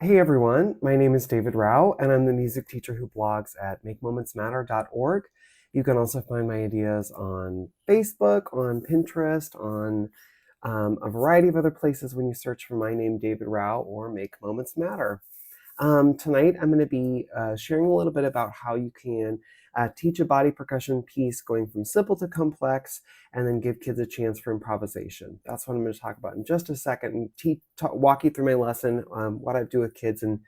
Hey everyone, my name is David Rao, and I'm the music teacher who blogs at makemomentsmatter.org. You can also find my ideas on Facebook, on Pinterest, on a variety of other places when you search for my name, David Rao, or Make Moments Matter. Tonight, I'm going to be sharing a little bit about how you can teach a body percussion piece going from simple to complex, and then give kids a chance for improvisation. That's what I'm going to talk about in just a second, and walk you through my lesson, what I do with kids, and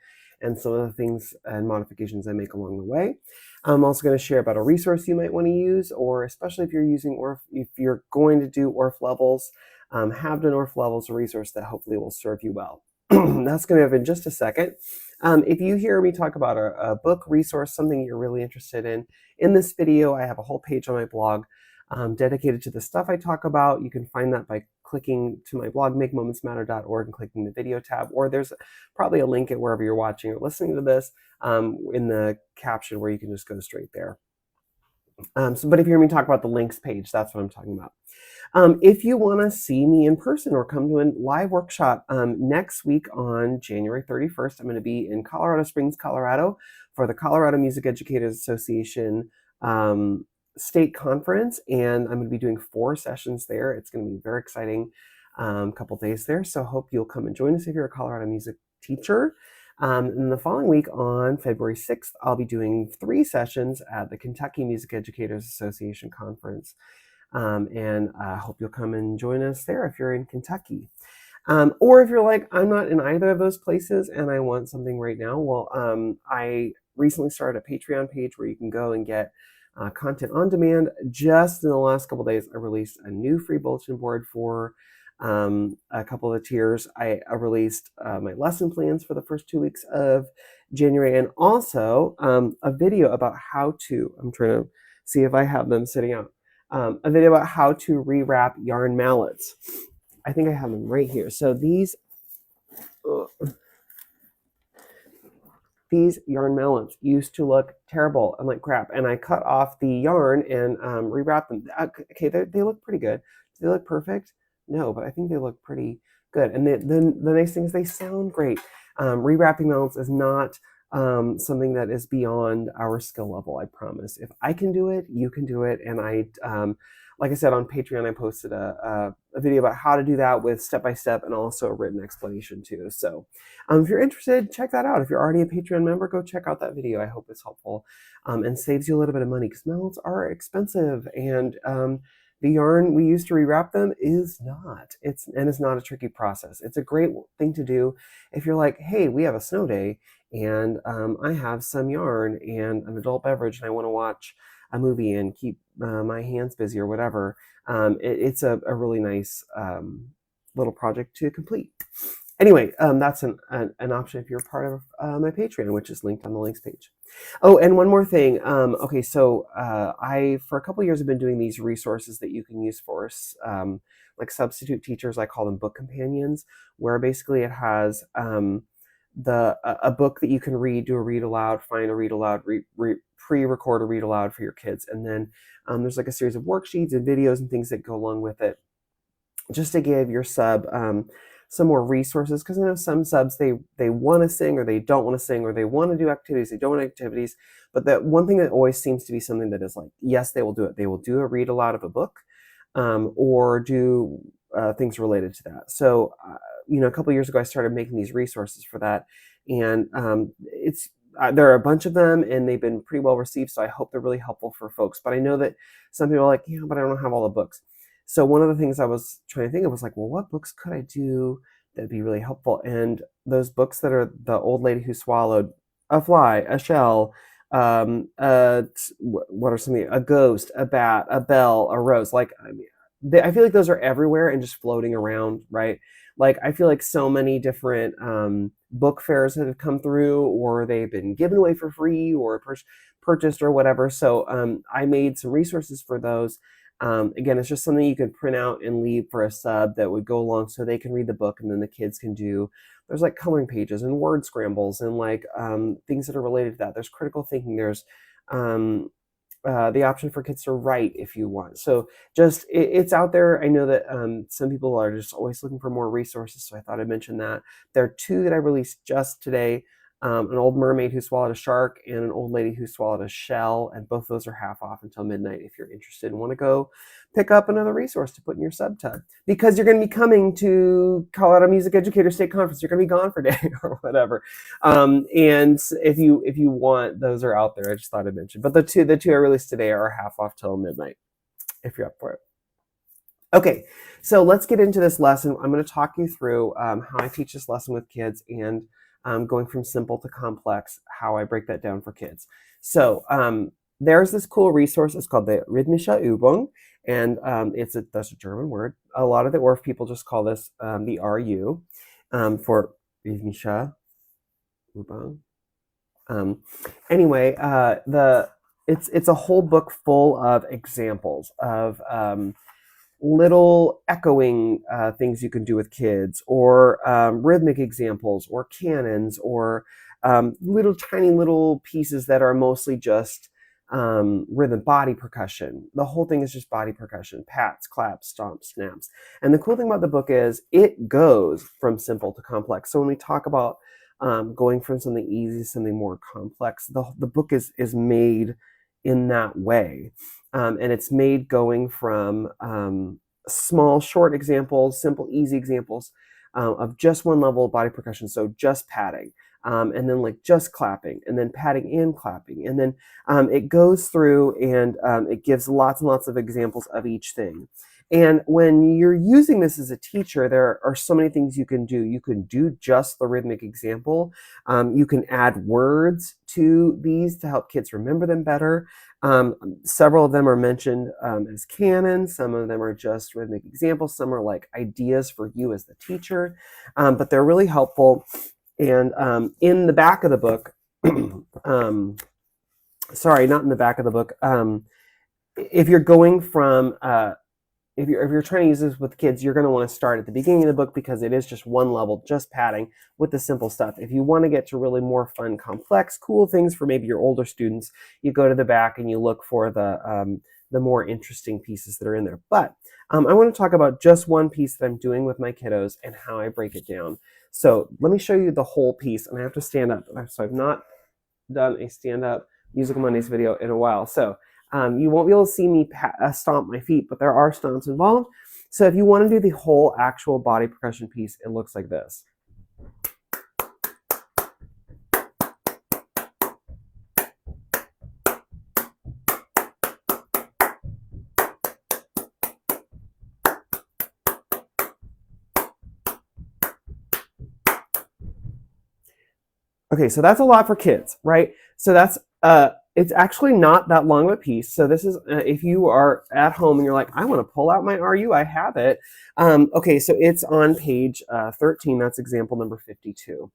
some of the things and modifications I make along the way. I'm also going to share about a resource you might want to use, or especially if you're using, or if you're going to do ORF levels, have done ORF levels, a resource that hopefully will serve you well. That's going to have in just a second. If you hear me talk about a book, resource, something you're really interested in this video, I have a whole page on my blog dedicated to the stuff I talk about. You can find that by clicking to my blog, makemomentsmatter.org, and clicking the video tab, or there's probably a link at wherever you're watching or listening to this in the caption where you can just go straight there. But if you hear me talk about the links page, that's what I'm talking about. If you want to see me in person or come to a live workshop next week on January 31st, I'm going to be in Colorado Springs, Colorado for the Colorado Music Educators Association state conference, and I'm going to be doing 4 sessions there. It's going to be very exciting couple days there, so hope you'll come and join us if you're a Colorado music teacher. And the following week on February 6th, I'll be doing 3 sessions at the Kentucky Music Educators Association conference. And I hope you'll come and join us there if you're in Kentucky. Or if you're like, I'm not in either of those places and I want something right now, well, I recently started a Patreon page where you can go and get content on demand. Just in the last couple of days, I released a new free bulletin board for a couple of tiers. I released my lesson plans for the first 2 weeks of January, and also a video about how to, I'm trying to see if I have them sitting out, a video about how to rewrap yarn mallets. I think I have them right here. So these yarn mallets used to look terrible and like crap, and I cut off the yarn and rewrapped them. Okay, they look pretty good. Do they look perfect? No, but I think they look pretty good. And the nice thing is they sound great. Rewrapping mallets is not something that is beyond our skill level, I promise. If I can do it, you can do it. And like I said, on Patreon, I posted a video about how to do that with step-by-step and also a written explanation too. So if you're interested, check that out. If you're already a Patreon member, go check out that video. I hope it's helpful and saves you a little bit of money, because mallets are expensive, and the yarn we use to rewrap them is not. It's not a tricky process. It's a great thing to do if you're like, hey, we have a snow day and I have some yarn and an adult beverage and I want to watch a movie and keep my hands busy or whatever. It's a really nice little project to complete. Anyway, that's an option if you're part of my Patreon, which is linked on the links page. Oh, and one more thing. Okay, so I, for a couple of years, have been doing these resources that you can use for like substitute teachers. I call them book companions, where basically it has a book that you can read, do a read aloud, find a read aloud, pre-record a read aloud for your kids, and then there's like a series of worksheets and videos and things that go along with it, just to give your sub some more resources, because I know some subs, they want to sing or they don't want to sing, or they want to do activities, they don't want activities. But the one thing that always seems to be something that is like, yes, they will do it. They will do a read aloud of a book or do things related to that. So, a couple of years ago, I started making these resources for that. And there are a bunch of them and they've been pretty well received. So I hope they're really helpful for folks. But I know that some people are like, yeah, but I don't have all the books. So one of the things I was trying to think of was like, well, what books could I do that'd be really helpful? And those books that are The Old Lady Who Swallowed a Fly, a Shell, what are some of the, a ghost, a bat, a bell, a rose. Like, I feel like those are everywhere and just floating around, right? Like, I feel like so many different book fairs that have come through, or they've been given away for free or purchased or whatever. So I made some resources for those. Again, it's just something you could print out and leave for a sub that would go along so they can read the book, and then the kids can do, there's like coloring pages and word scrambles and like things that are related to that. There's critical thinking. There's the option for kids to write if you want. So just it's out there. I know that some people are just always looking for more resources, so I thought I'd mention that. There are two that I released just today. An old mermaid who swallowed a shark and an old lady who swallowed a shell, and both those are half off until midnight if you're interested and want to go pick up another resource to put in your sub tub, because you're going to be coming to Colorado Music Educator State Conference. You're going to be gone for a day or whatever, and if you want, those are out there. I just thought I'd mention, but the two I released today are half off till midnight if you're up for it. Okay, so let's get into this lesson. I'm going to talk you through how I teach this lesson with kids, and going from simple to complex, how I break that down for kids. So there's this cool resource. It's called the Rhythmische Übung, and that's a German word. A lot of the Orff people just call this the RU for Rhythmische Übung. Anyway, it's a whole book full of examples of little echoing things you can do with kids, or rhythmic examples, or canons, or tiny little pieces that are mostly just rhythm, body percussion. The whole thing is just body percussion: pats, claps, stomps, snaps. And the cool thing about the book is it goes from simple to complex. So when we talk about going from something easy to something more complex, the book is made in that way. And it's made going from small, short examples, simple, easy examples of just one level of body percussion. So just patting, and then like just clapping, and then patting and clapping. And then it goes through and it gives lots and lots of examples of each thing. And when you're using this as a teacher, there are so many things you can do. You can do just the rhythmic example. You can add words to these to help kids remember them better. Several of them are mentioned as canons. Some of them are just rhythmic examples. Some are like ideas for you as the teacher, but they're really helpful. And in the back of the book, sorry, not in the back of the book. If you're going from if you're trying to use this with kids, you're going to want to start at the beginning of the book, because it is just one level, just patting with the simple stuff. If you want to get to really more fun, complex, cool things for maybe your older students, you go to the back and you look for the more interesting pieces that are in there. But I want to talk about just one piece that I'm doing with my kiddos and how I break it down. So let me show you the whole piece, and I have to stand up. So I've not done a stand-up Musical Mondays video in a while. So you won't be able to see me stomp my feet, but there are stomps involved. So if you want to do the whole actual body percussion piece, it looks like this. Okay, so that's a lot for kids, right? So that's it's actually not that long of a piece. So this is if you are at home and you're like, I want to pull out my RU, I have it. Okay, so it's on page 13. That's example number 52.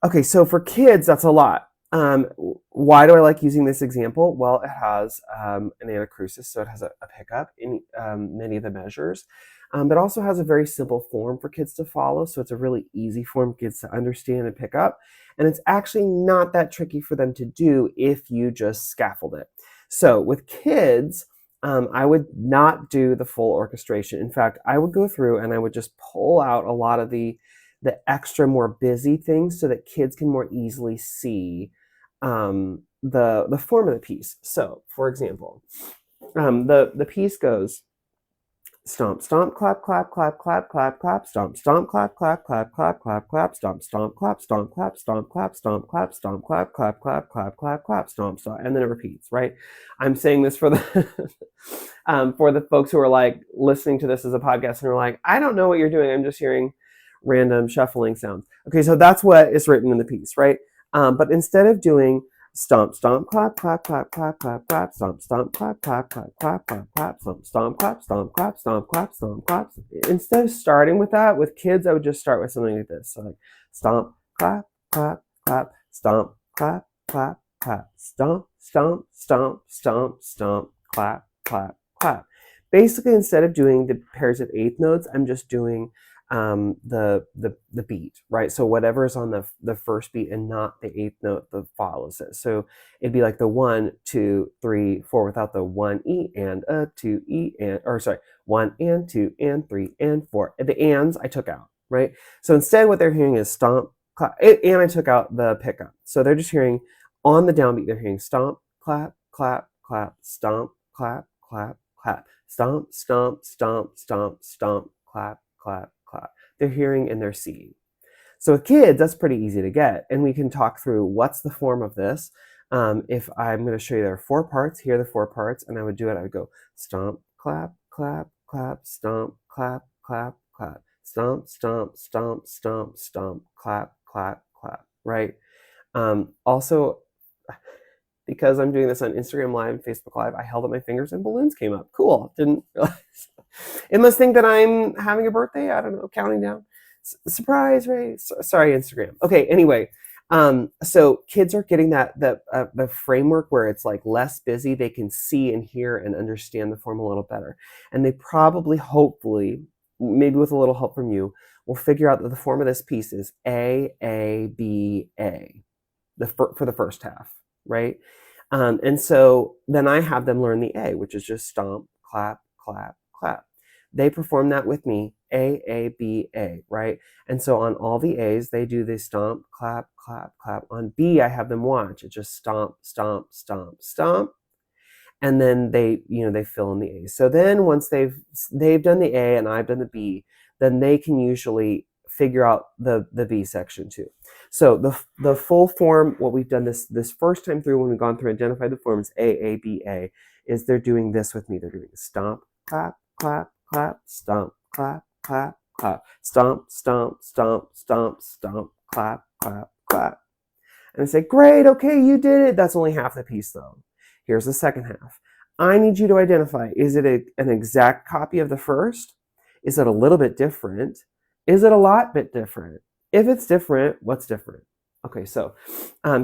Okay, so for kids, that's a lot. Why do I like using this example? Well, it has an anacrusis, so it has a pickup in many of the measures, but also has a very simple form for kids to follow. So it's a really easy form for kids to understand and pick up. And it's actually not that tricky for them to do if you just scaffold it. So with kids, I would not do the full orchestration. In fact, I would go through and I would just pull out a lot of the extra, more busy things so that kids can more easily see the form of the piece. So, for example, the piece goes stomp, stomp, clap, clap, clap, clap, clap, clap, stomp, stomp, clap, clap, clap, clap, clap, clap, stomp, stomp, clap, stomp, clap, stomp, clap, stomp, clap, stomp, clap, clap, clap, clap, clap, clap, stomp, stomp, and then it repeats, right? I'm saying this for the folks who are like listening to this as a podcast and are like, I don't know what you're doing. I'm just hearing random shuffling sounds. Okay, so that's what is written in the piece, right? But instead of doing stomp, stomp, clap, clap, clap, clap, clap, clap, stomp, stomp, clap, clap, clap, clap, clap, clap, stomp, stomp, clap, stomp, clap, stomp, clap, stomp, clap. Instead of starting with that, with kids, I would just start with something like this. So like stomp, clap, clap, clap, stomp, clap, clap, clap, stomp, stomp, stomp, stomp, stomp, clap, clap, clap. Basically, instead of doing the pairs of eighth notes, I'm just doing the beat, right? So whatever's on the first beat and not the eighth note that follows it. So it'd be like the 1, 2, 3, 4 without the 1 E and a 2 E and, or sorry, 1 and 2 and 3 and 4. The ands I took out, right? So instead what they're hearing is stomp, clap, and I took out the pickup. So they're just hearing on the downbeat, they're hearing stomp, clap, clap, clap, stomp, clap, clap, clap, stomp, stomp, stomp, stomp, stomp, clap, clap, clap. They're hearing and they're seeing. So with kids, that's pretty easy to get. And we can talk through what's the form of this. If I'm going to show you there are 4 parts, here are the 4 parts, and I would do it, I would go stomp, clap, clap, clap, stomp, clap, clap, clap, stomp, stomp, stomp, stomp, stomp, clap, clap, clap, right? Also, because I'm doing this on Instagram Live and Facebook Live, I held up my fingers and balloons came up. Cool. Didn't realize. It must think that I'm having a birthday. I don't know, counting down. Surprise, right? Sorry, Instagram. Okay, anyway. So kids are getting the framework where it's like less busy. They can see and hear and understand the form a little better. And they probably, hopefully, maybe with a little help from you, will figure out that the form of this piece is A, B, A, for the first half, right? And so then I have them learn the A, which is just stomp, clap, clap, clap. They perform that with me, A, B, A, right? And so on all the A's, they do the stomp, clap, clap, clap. On B, I have them watch. It's just stomp, stomp, stomp, stomp. And then they fill in the A's. So then once they've done the A and I've done the B, then they can usually figure out the B section too. So the full form, what we've done this first time through when we've gone through and identified the forms A, B, A, is they're doing this with me. They're doing stomp, clap, clap, clap, stomp, clap, clap, clap, stomp, stomp, stomp, stomp, stomp, clap, clap, clap. And I say, great, okay, you did it. That's only half the piece though. Here's the second half. I need you to identify, is it an exact copy of the first? Is it a little bit different? Is it a lot bit different? If it's different, what's different? Okay, so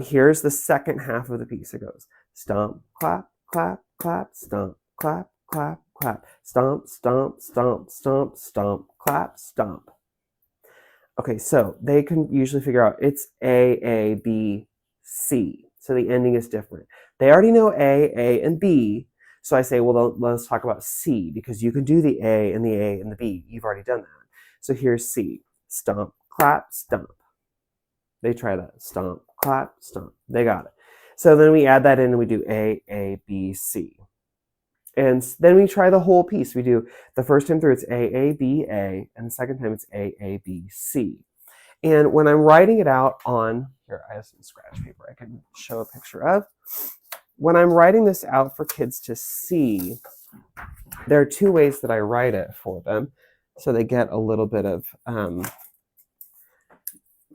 here's the second half of the piece. It goes stomp, clap, clap, clap, stomp, clap, clap, clap, stomp, stomp, stomp, stomp, stomp, clap, stomp. Okay, so they can usually figure out it's A, B, C. So the ending is different. They already know A, and B. So I say, well, let's talk about C, because you can do the A and the B. You've already done that. So here's C. Stomp, clap, stomp. They try that. Stomp, clap, stomp. They got it. So then we add that in and we do A, B, C. And then we try the whole piece. We do the first time through, it's A, B, A, and the second time it's A, B, C. And when I'm writing it out on, here, I have some scratch paper I can show a picture of. When I'm writing this out for kids to see, there are 2 ways that I write it for them, so they get a little bit of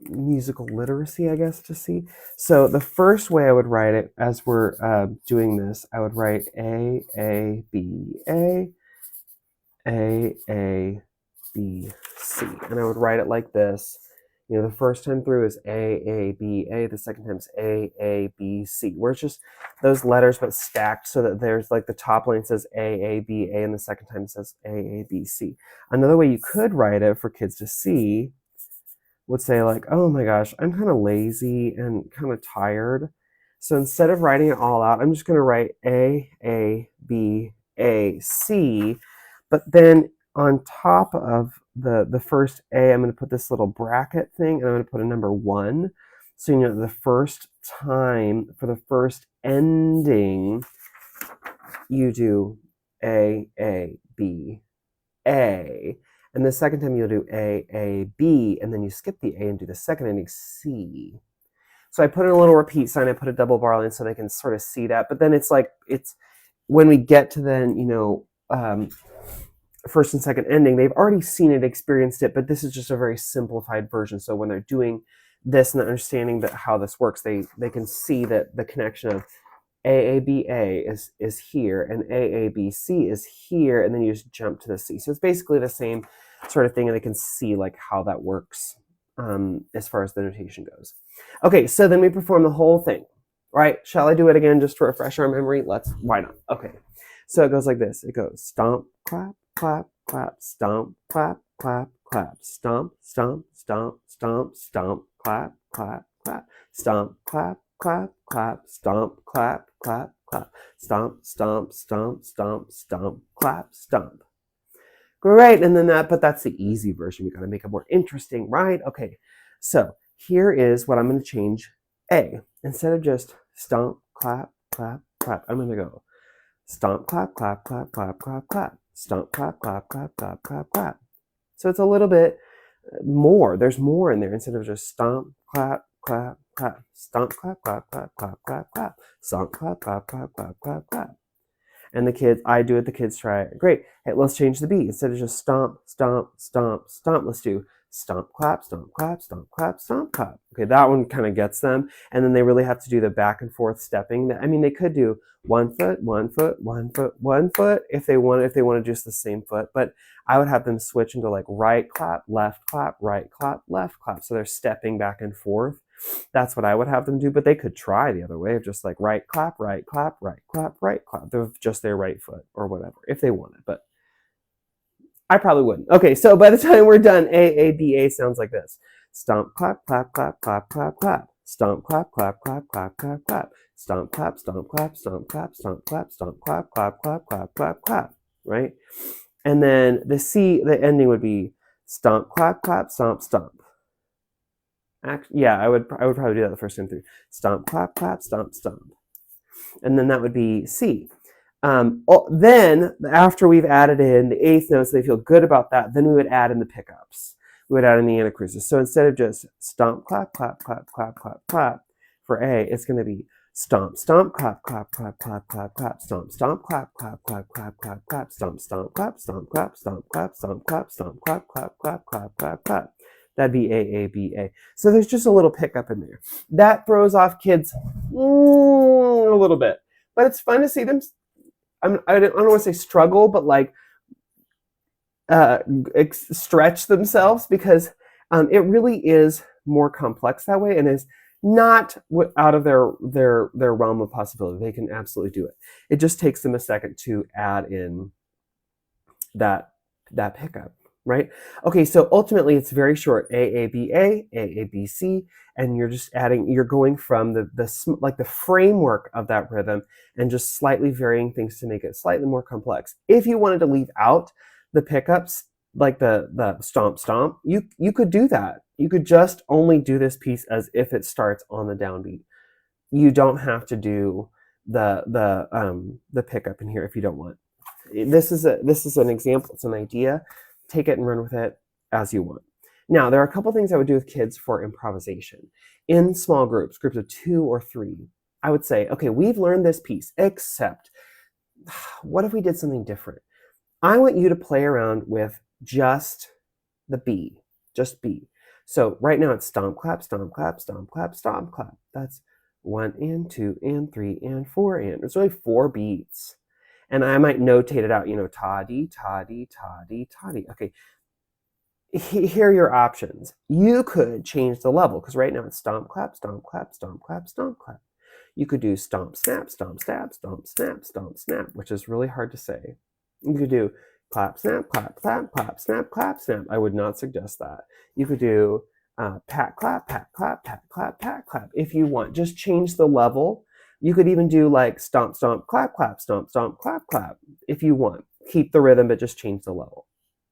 musical literacy, I guess, to see. So the first way I would write it, as we're doing this, I would write A, B, A, B, C. And I would write it like this. You know, the first time through is A, B, A. The second time is A, B, C. Where it's just those letters but stacked so that there's like the top line says A, B, A, and the second time it says A, B, C. Another way you could write it for kids to see would say like, oh my gosh, I'm kind of lazy and kind of tired. So instead of writing it all out, I'm just going to write A, B, A, C. But then on top of the first A, I'm going to put this little bracket thing, and I'm going to put a number 1. So you know the first time, for the first ending, you do A, B, A. And the second time you'll do A, B, and then you skip the A and do the second ending, C. So I put in a little repeat sign, I put a double bar line so they can sort of see that. But then it's like, when we get to then, you know, first and second ending, they've already seen it, experienced it, but this is just a very simplified version. So when they're doing this and understanding that how this works, they can see that the connection of AABA is here and AABC is here, and then you just jump to the C. So it's basically the same sort of thing, and they can see like how that works as far as the notation goes. Okay, so then we perform the whole thing, right? Shall I do it again just to refresh our memory? Why not? Okay, so it goes like this. It goes stomp, clap, clap, clap, stomp, clap, clap, clap, stomp, stomp, stomp, stomp, stomp, clap, clap, clap, stomp, clap, clap, clap, stomp, clap, clap, clap, stomp, stomp, stomp, stomp, stomp, clap, stomp. Great, and then but that's the easy version. We got to make it more interesting, right? Okay, so here is what I'm going to change A. Instead of just stomp, clap, clap, clap, I'm going to go stomp, clap, clap, clap, clap, clap, clap, stomp, clap, clap, clap, clap, clap, clap. So it's a little bit more. There's more in there instead of just stomp, clap, clap, clap, stomp, clap, clap, clap, clap, clap, clap, stomp, clap, clap, clap, clap, clap, clap. And the kids, I do it, the kids try it. Great. Hey, let's change the beat. Instead of just stomp, stomp, stomp, stomp, let's do stomp, clap, stomp, clap, stomp, clap, stomp, clap. Okay, that one kind of gets them. And then they really have to do the back and forth stepping. I mean, they could do 1 foot, 1 foot, 1 foot, 1 foot if they want to just the same foot. But I would have them switch and go like right clap, left clap, right clap, left clap. So they're stepping back and forth. That's what I would have them do, but they could try the other way of just like right clap, right clap, right clap, right clap. They're just their right foot or whatever if they wanted, but I probably wouldn't. Okay, so by the time we're done, A sounds like this. Stomp, clap, clap, clap, clap, clap, clap. Stomp, clap, clap, clap, clap, clap, clap. Stomp, clap, stomp, clap, stomp, clap, stomp, clap, stomp, clap, clap, clap, clap, clap, clap, right? And then the C, the ending would be stomp, clap, clap, stomp, stomp. Yeah, I would probably do that the first time through. Stomp, clap, clap, stomp, stomp. And then that would be C. Then, after we've added in the eighth notes, they feel good about that, then we would add in the pickups. We would add in the anacrusis. So instead of just stomp, clap, clap, clap, clap, clap, clap, for A, it's going to be stomp, stomp, clap, clap, clap, clap, clap, clap, stomp, stomp, clap, clap, clap, clap, clap, clap, stomp, stomp, clap, stomp, clap, stomp, clap, stomp, clap, stomp, clap, clap, clap, clap, clap, clap. That'd be A. So there's just a little pickup in there. That throws off kids a little bit. But it's fun to see them, I don't want to say struggle, but like stretch themselves because it really is more complex that way and is not out of their realm of possibility. They can absolutely do it. It just takes them a second to add in that pickup. Right? Okay, so ultimately it's very short. A, C, and you're just adding, you're going from the framework of that rhythm and just slightly varying things to make it slightly more complex. If you wanted to leave out the pickups, like the stomp stomp, you could do that. You could just only do this piece as if it starts on the downbeat. You don't have to do the pickup in here if you don't want. This is an example. It's an idea. Take it and run with it as you want. Now, there are a couple things I would do with kids for improvisation. In small groups of 2 or 3, I would say, okay, we've learned this piece, except what if we did something different? I want you to play around with just the B, just B. So right now it's stomp, clap, stomp, clap, stomp, clap, stomp, clap. That's 1 and 2 and 3 and 4 and. There's only 4 beats. And I might notate it out, ta-dee, ta-dee, ta-dee, ta-dee. Okay, here are your options. You could change the level, because right now it's stomp, clap, stomp, clap, stomp, clap, stomp, clap. You could do stomp, snap, stomp, stab, stomp, snap, stomp, snap, which is really hard to say. You could do clap, snap, clap, clap, clap, snap, clap, snap. I would not suggest that. You could do pat, clap, pat, clap, pat, clap, pat, clap. If you want, just change the level. You could even do like stomp, stomp, clap, clap, stomp, stomp, clap, clap, if you want. Keep the rhythm, but just change the level.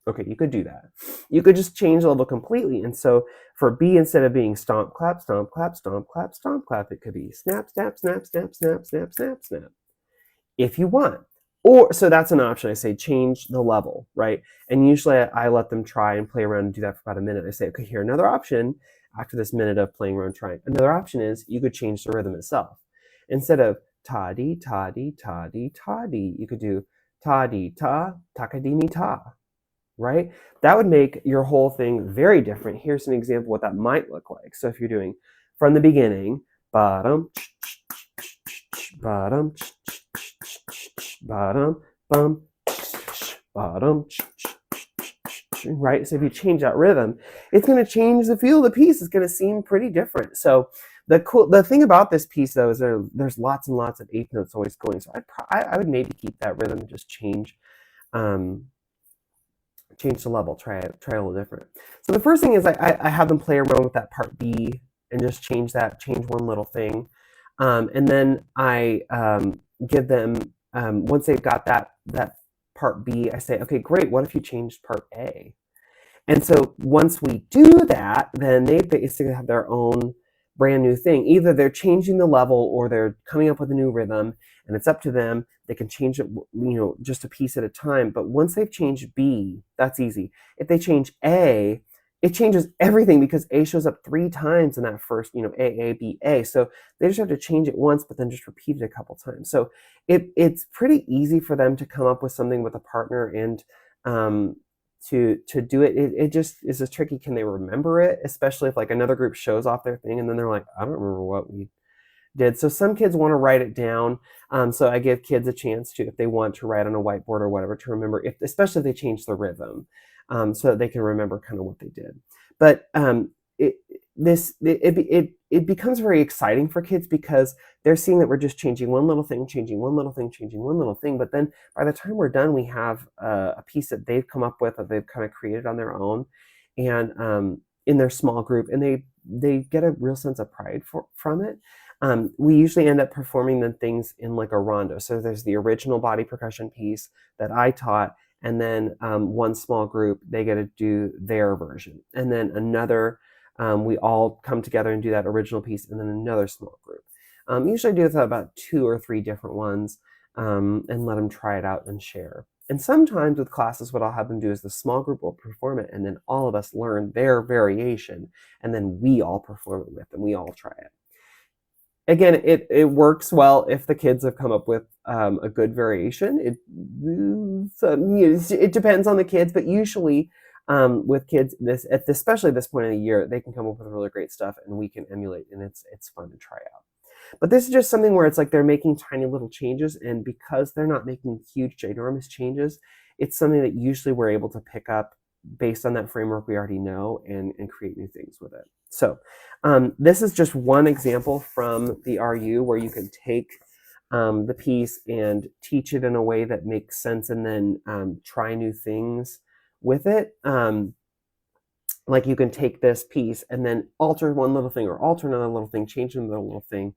Okay, you could do that. You could just change the level completely. And so for B, instead of being stomp, clap, stomp, clap, stomp, clap, stomp, clap, it could be snap, snap, snap, snap, snap, snap, snap, snap, if you want. Or, so that's an option. I say change the level, right? And usually I let them try and play around and do that for about a minute. I say, okay, here, another option after this minute of playing around trying. Another option is you could change the rhythm itself. Instead of ta-dee, ta-dee, ta-dee, ta-dee, you could do ta-dee, ta, takadimi, ta, right? That would make your whole thing very different. Here's an example of what that might look like. So if you're doing from the beginning, bottom, bottom, bottom, bum, bottom, right? So if you change that rhythm, it's going to change the feel of the piece. It's going to seem pretty different. So the thing about this piece, though, is there's lots and lots of eighth notes always going. So I would maybe keep that rhythm and just change change the level, try a little different. So the first thing is I have them play around with that part B and just change one little thing. And then I give them, once they've got that part B, I say, okay, great, what if you changed part A? And so once we do that, then they basically have their own brand new thing. Either they're changing the level or they're coming up with a new rhythm, and it's up to them. They can change it, just a piece at a time. But once they've changed B, that's easy. If they change A, it changes everything because A shows up 3 times in that first, A, B, A. So they just have to change it once, but then just repeat it a couple times. So it's pretty easy for them to come up with something with a partner and to do it. It just is as tricky. Can they remember it? Especially if like another group shows off their thing and then they're like, I don't remember what we did. So some kids want to write it down. So I give kids a chance to, if they want to write on a whiteboard or whatever, to remember, especially if they change the rhythm, so that they can remember kind of what they did. But it becomes very exciting for kids because they're seeing that we're just changing one little thing, changing one little thing, changing one little thing. But then by the time we're done, we have a piece that they've come up with, that they've kind of created on their own, and in their small group, and they get a real sense of pride from it. We usually end up performing the things in like a rondo. So there's the original body percussion piece that I taught, and then one small group, they get to do their version. And then another, we all come together and do that original piece, and then another small group. Usually I do it about 2 or 3 different ones, and let them try it out and share. And sometimes with classes, what I'll have them do is the small group will perform it, and then all of us learn their variation, and then we all perform it with them. We all try it. Again, it works well if the kids have come up with a good variation. It depends on the kids, but usually with kids, especially this point of the year, they can come up with really great stuff, and we can emulate, and it's fun to try out. But this is just something where it's like they're making tiny little changes, and because they're not making huge, ginormous changes, it's something that usually we're able to pick up based on that framework we already know and create new things with it. So this is just one example from the RU where you can take the piece and teach it in a way that makes sense, and then try new things with it. Like you can take this piece and then alter one little thing or alter another little thing, change another little thing,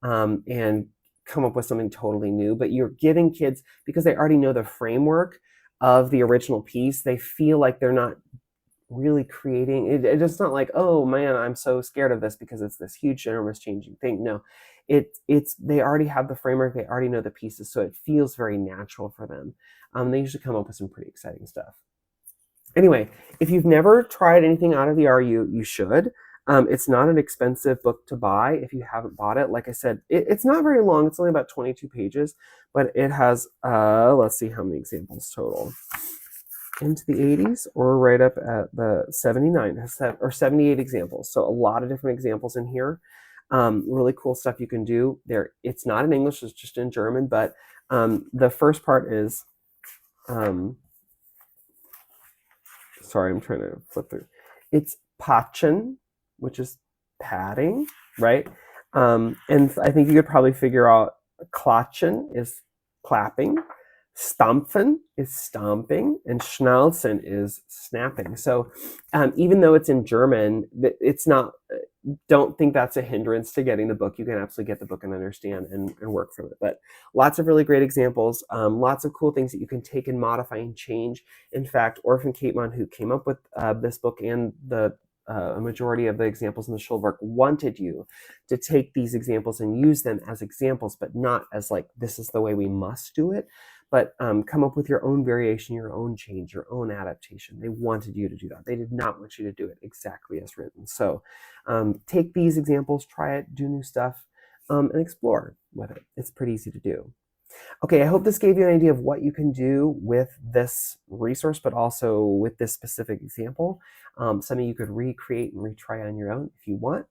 and come up with something totally new. But you're giving kids, because they already know the framework of the original piece, they feel like they're not really creating it. It's not like, oh man, I'm so scared of this because it's this huge, enormous changing thing. No, it's they already have the framework, they already know the pieces, so it feels very natural for them. They usually come up with some pretty exciting stuff. Anyway, if you've never tried anything out of the RU, you should. It's not an expensive book to buy if you haven't bought it. Like I said, it's not very long. It's only about 22 pages, but it has, let's see how many examples total. Into the 80s or right up at the 79 or 78 examples. So a lot of different examples in here. Really cool stuff you can do there. It's not in English, it's just in German, but the first part is, sorry, I'm trying to flip through. It's patchen, which is patting, right? And I think you could probably figure out klatschen is clapping, stampfen is stomping, and schnalzen is snapping. So even though it's in German, it's not, don't think that's a hindrance to getting the book. You can absolutely get the book and understand and work from it. But lots of really great examples, lots of cool things that you can take and modify and change. In fact, Orphan Kateman, who came up with this book and the a majority of the examples in the Schulwerk, wanted you to take these examples and use them as examples, but not as like, this is the way we must do it, but come up with your own variation, your own change, your own adaptation. They wanted you to do that. They did not want you to do it exactly as written. So take these examples, try it, do new stuff, and explore with it. It's pretty easy to do. Okay, I hope this gave you an idea of what you can do with this resource, but also with this specific example. Something you could recreate and retry on your own if you want.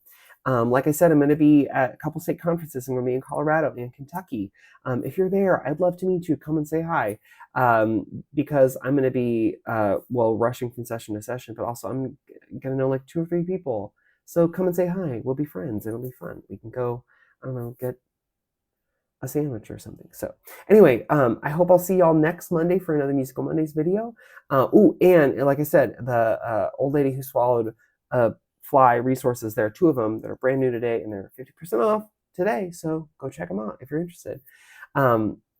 Like I said, I'm going to be at a couple state conferences. I'm going to be in Colorado and Kentucky. If you're there, I'd love to meet you. Come and say hi, because I'm going to be, rushing from session to session, but also I'm going to know like 2 or 3 people. So come and say hi. We'll be friends. It'll be fun. We can go, I don't know, get a sandwich or something. So anyway, I hope I'll see y'all next Monday for another Musical Mondays video. And like I said, the old lady who swallowed a fly resources, there are 2 of them that are brand new today, and they're 50% off today. So go check them out if you're interested.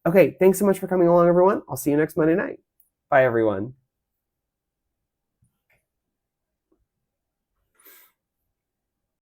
Okay, thanks so much for coming along, everyone. I'll see you next Monday night. Bye, everyone.